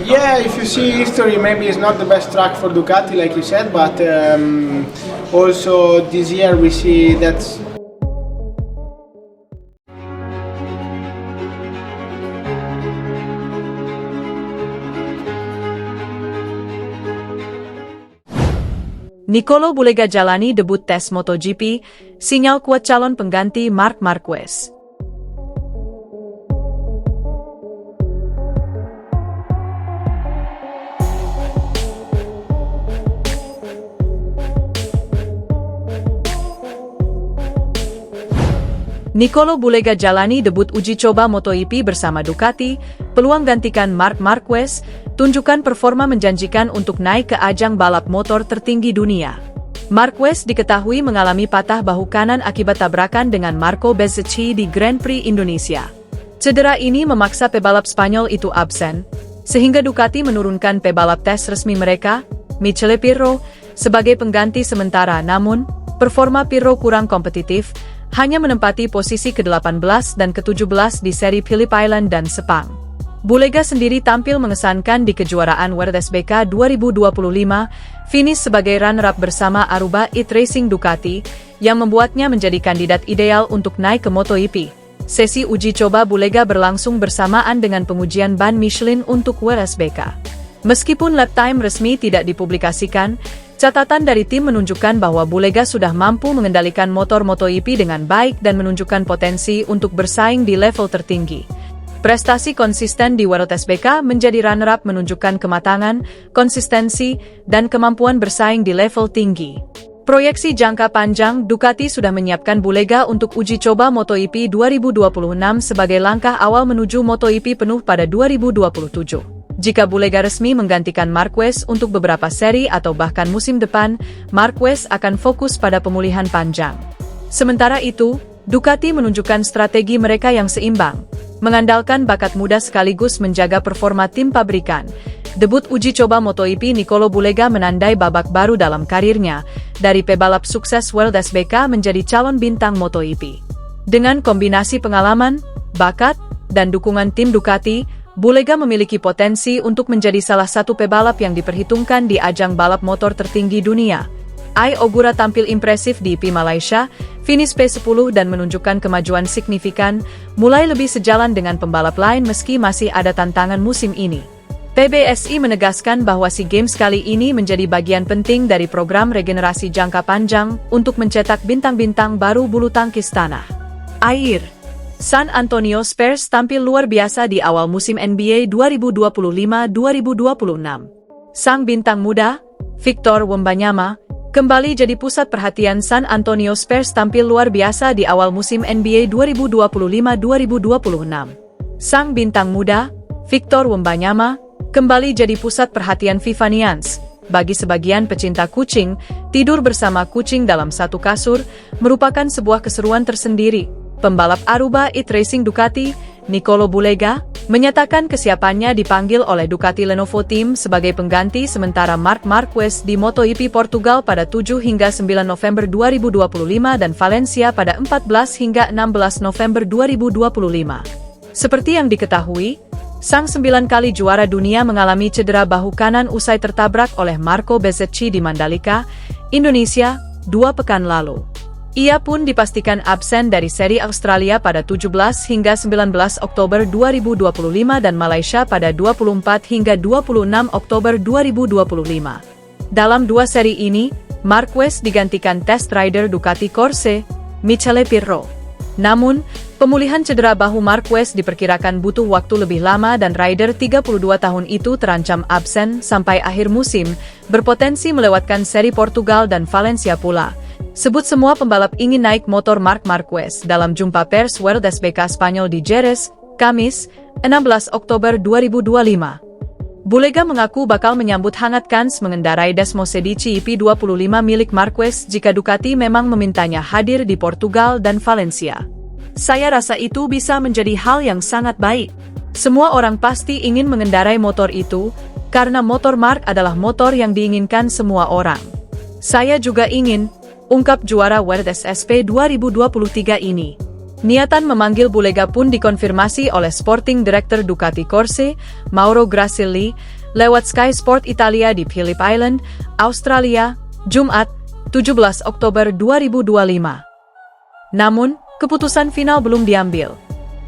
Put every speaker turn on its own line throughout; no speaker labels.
Yeah, if you see history, maybe it's not the best track for Ducati, like you said, but also this year we see that.
Nicolo Bulega jalani debut tes MotoGP, sinyal kuat calon pengganti Marc Marquez. Nicolo Bulega jalani debut uji coba MotoGP bersama Ducati, peluang gantikan Marc Marquez, tunjukkan performa menjanjikan untuk naik ke ajang balap motor tertinggi dunia. Marquez diketahui mengalami patah bahu kanan akibat tabrakan dengan Marco Bezzecchi di Grand Prix Indonesia. Cedera ini memaksa pebalap Spanyol itu absen, sehingga Ducati menurunkan pebalap tes resmi mereka, Michele Pirro, sebagai pengganti sementara. Namun, performa Pirro kurang kompetitif, hanya menempati posisi ke-18 dan ke-17 di seri Phillip Island dan Sepang. Bulega sendiri tampil mengesankan di kejuaraan WRC 2025, finish sebagai runner-up bersama Aruba It Racing Ducati, yang membuatnya menjadi kandidat ideal untuk naik ke MotoGP. Sesi uji coba Bulega berlangsung bersamaan dengan pengujian ban Michelin untuk WRC. Meskipun lap time resmi tidak dipublikasikan, catatan dari tim menunjukkan bahwa Bulega sudah mampu mengendalikan motor MotoGP dengan baik dan menunjukkan potensi untuk bersaing di level tertinggi. Prestasi konsisten di WRC menjadi runner-up menunjukkan kematangan, konsistensi, dan kemampuan bersaing di level tinggi. Proyeksi jangka panjang, Ducati sudah menyiapkan Bulega untuk uji coba MotoGP 2026 sebagai langkah awal menuju MotoGP penuh pada 2027. Jika Bulega resmi menggantikan Marquez untuk beberapa seri atau bahkan musim depan, Marquez akan fokus pada pemulihan panjang. Sementara itu, Ducati menunjukkan strategi mereka yang seimbang, mengandalkan bakat muda sekaligus menjaga performa tim pabrikan. Debut uji coba MotoGP Nicolo Bulega menandai babak baru dalam karirnya, dari pebalap sukses WRC menjadi calon bintang MotoGP. Dengan kombinasi pengalaman, bakat, dan dukungan tim Ducati, Bulega memiliki potensi untuk menjadi salah satu pebalap yang diperhitungkan di ajang balap motor tertinggi dunia. Ai Ogura tampil impresif di IP Malaysia, finish P10 dan menunjukkan kemajuan signifikan, mulai lebih sejalan dengan pembalap lain meski masih ada tantangan musim ini. PBSI menegaskan bahwa SEA Games kali ini menjadi bagian penting dari program regenerasi jangka panjang untuk mencetak bintang-bintang baru bulu tangkis tanah air. San Antonio Spurs tampil luar biasa di awal musim NBA 2025-2026. Sang bintang muda, Victor Wembanyama, kembali jadi pusat perhatian. San Antonio Spurs tampil luar biasa di awal musim NBA 2025-2026. Sang bintang muda, Victor Wembanyama, kembali jadi pusat perhatian Vivanians. Bagi sebagian pecinta kucing, tidur bersama kucing dalam satu kasur merupakan sebuah keseruan tersendiri. Pembalap Aruba It Racing Ducati, Nicolo Bulega, menyatakan kesiapannya dipanggil oleh Ducati Lenovo Team sebagai pengganti sementara Marc Marquez di MotoGP Portugal pada 7 hingga 9 November 2025 dan Valencia pada 14 hingga 16 November 2025. Seperti yang diketahui, sang 9 kali juara dunia mengalami cedera bahu kanan usai tertabrak oleh Marco Bezzecchi di Mandalika, Indonesia, 2 pekan lalu. Ia pun dipastikan absen dari seri Australia pada 17 hingga 19 Oktober 2025 dan Malaysia pada 24 hingga 26 Oktober 2025. Dalam 2 seri ini, Marquez digantikan test rider Ducati Corse, Michele Pirro. Namun, pemulihan cedera bahu Marquez diperkirakan butuh waktu lebih lama dan rider 32 tahun itu terancam absen sampai akhir musim, berpotensi melewatkan seri Portugal dan Valencia pula. Sebut semua pembalap ingin naik motor Marc Marquez dalam jumpa pers WRC Spanyol di Jerez, Kamis, 16 Oktober 2025. Bulega mengaku bakal menyambut hangat kans mengendarai Desmosedici IP25 milik Marquez jika Ducati memang memintanya hadir di Portugal dan Valencia. Saya rasa itu bisa menjadi hal yang sangat baik. Semua orang pasti ingin mengendarai motor itu, karena motor Marc adalah motor yang diinginkan semua orang. Saya juga ingin, ungkap juara WRC 2023 ini. Niatan memanggil Bulega pun dikonfirmasi oleh Sporting Director Ducati Corse, Mauro Grassilli, lewat Sky Sport Italia di Phillip Island, Australia, Jumat, 17 Oktober 2025. Namun, keputusan final belum diambil.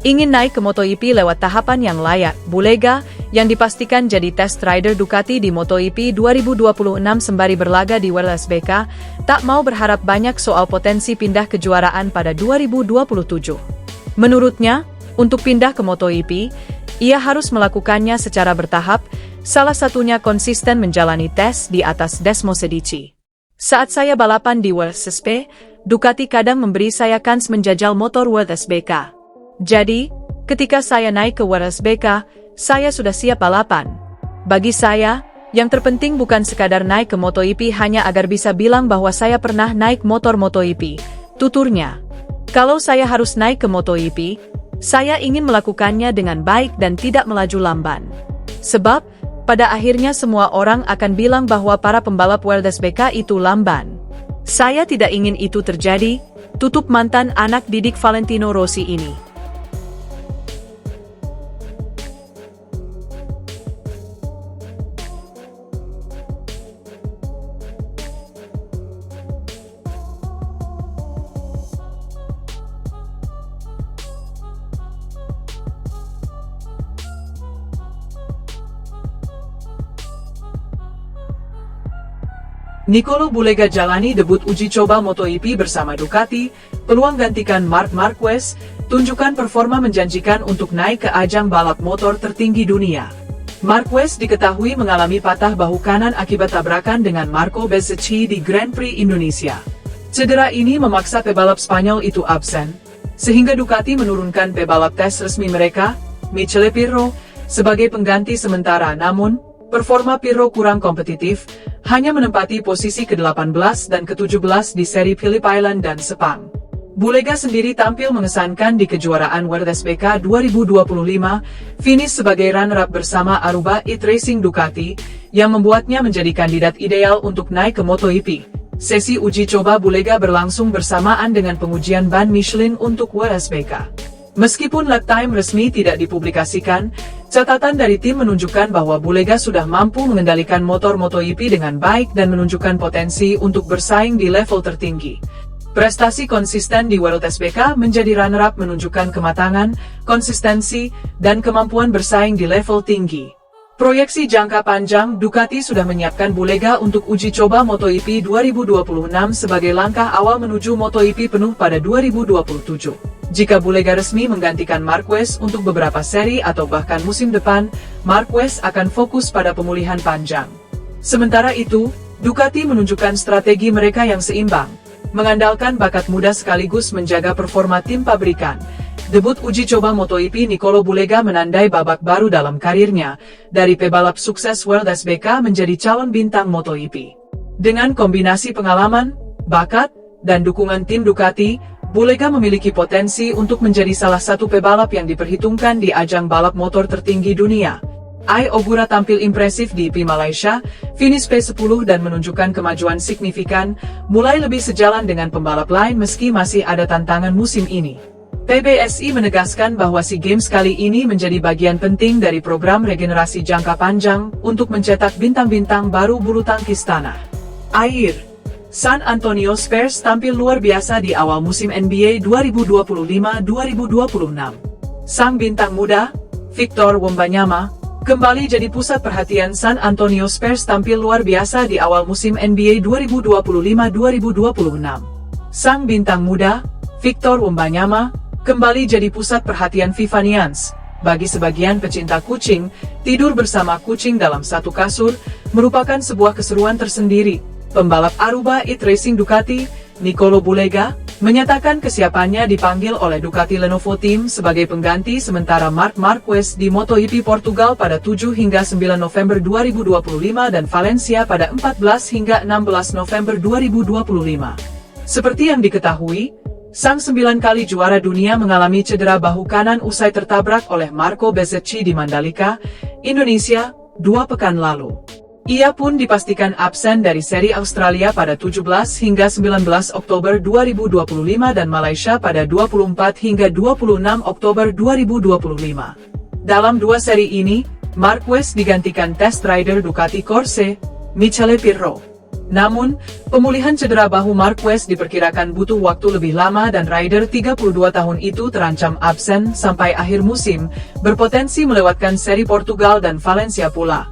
Ingin naik ke MotoGP lewat tahapan yang layak, Bulega, yang dipastikan jadi test rider Ducati di MotoGP 2026 sembari berlaga di World SBK, tak mau berharap banyak soal potensi pindah kejuaraan pada 2027. Menurutnya, untuk pindah ke MotoGP, ia harus melakukannya secara bertahap, salah satunya konsisten menjalani tes di atas Desmosedici. Saat saya balapan di World SSP, Ducati kadang memberi saya kans menjajal motor World SBK. Jadi, ketika saya naik ke World SBK, saya sudah siap balapan. Bagi saya, yang terpenting bukan sekadar naik ke MotoGP hanya agar bisa bilang bahwa saya pernah naik motor MotoGP, tuturnya. Kalau saya harus naik ke MotoGP, saya ingin melakukannya dengan baik dan tidak melaju lamban. Sebab, pada akhirnya semua orang akan bilang bahwa para pembalap World SBK itu lamban. Saya tidak ingin itu terjadi, tutup mantan anak didik Valentino Rossi ini. Nicolo Bulega jalani debut uji coba MotoGP bersama Ducati, peluang gantikan Marc Marquez, tunjukkan performa menjanjikan untuk naik ke ajang balap motor tertinggi dunia. Marquez diketahui mengalami patah bahu kanan akibat tabrakan dengan Marco Bezzecchi di Grand Prix Indonesia. Cedera ini memaksa pebalap Spanyol itu absen, sehingga Ducati menurunkan pebalap tes resmi mereka, Michele Pirro, sebagai pengganti sementara. Namun, performa Pirro kurang kompetitif, hanya menempati posisi ke-18 dan ke-17 di seri Phillip Island dan Sepang. Bulega sendiri tampil mengesankan di kejuaraan World SBK 2025, finish sebagai runner-up bersama Aruba It Racing Ducati, yang membuatnya menjadi kandidat ideal untuk naik ke MotoGP. Sesi uji coba Bulega berlangsung bersamaan dengan pengujian ban Michelin untuk World SBK. Meskipun lap time resmi tidak dipublikasikan, catatan dari tim menunjukkan bahwa Bulega sudah mampu mengendalikan motor MotoGP dengan baik dan menunjukkan potensi untuk bersaing di level tertinggi. Prestasi konsisten di World SBK menjadi runner-up menunjukkan kematangan, konsistensi, dan kemampuan bersaing di level tinggi. Proyeksi jangka panjang, Ducati sudah menyiapkan Bulega untuk uji coba MotoGP 2026 sebagai langkah awal menuju MotoGP penuh pada 2027. Jika Bulega resmi menggantikan Marquez untuk beberapa seri atau bahkan musim depan, Marquez akan fokus pada pemulihan panjang. Sementara itu, Ducati menunjukkan strategi mereka yang seimbang, mengandalkan bakat muda sekaligus menjaga performa tim pabrikan. Debut uji coba MotoGP Nicolo Bulega menandai babak baru dalam karirnya, dari pebalap sukses World SBK menjadi calon bintang MotoGP. Dengan kombinasi pengalaman, bakat, dan dukungan tim Ducati, Bulega memiliki potensi untuk menjadi salah satu pebalap yang diperhitungkan di ajang balap motor tertinggi dunia. Ai Ogura tampil impresif di IP Malaysia, finish P10 dan menunjukkan kemajuan signifikan, mulai lebih sejalan dengan pembalap lain meski masih ada tantangan musim ini. PBSI menegaskan bahwa SEA Games kali ini menjadi bagian penting dari program regenerasi jangka panjang untuk mencetak bintang-bintang baru bulu tangkis tanah air. San Antonio Spurs tampil luar biasa di awal musim NBA 2025-2026. Sang bintang muda, Victor Wembanyama, kembali jadi pusat perhatian. San Antonio Spurs tampil luar biasa di awal musim NBA 2025-2026. Sang bintang muda, Victor Wembanyama, kembali jadi pusat perhatian Vivanians. Bagi sebagian pecinta kucing, tidur bersama kucing dalam satu kasur merupakan sebuah keseruan tersendiri. Pembalap Aruba It Racing Ducati, Nicolo Bulega, menyatakan kesiapannya dipanggil oleh Ducati Lenovo Team sebagai pengganti sementara Marc Marquez di MotoGP Portugal pada 7 hingga 9 November 2025 dan Valencia pada 14 hingga 16 November 2025. Seperti yang diketahui, sang 9 kali juara dunia mengalami cedera bahu kanan usai tertabrak oleh Marco Bezzecchi di Mandalika, Indonesia, 2 pekan lalu. Ia pun dipastikan absen dari seri Australia pada 17 hingga 19 Oktober 2025 dan Malaysia pada 24 hingga 26 Oktober 2025. Dalam dua seri ini, Marquez digantikan test rider Ducati Corse, Michele Pirro. Namun, pemulihan cedera bahu Marquez diperkirakan butuh waktu lebih lama dan rider 32 tahun itu terancam absen sampai akhir musim, berpotensi melewatkan seri Portugal dan Valencia pula.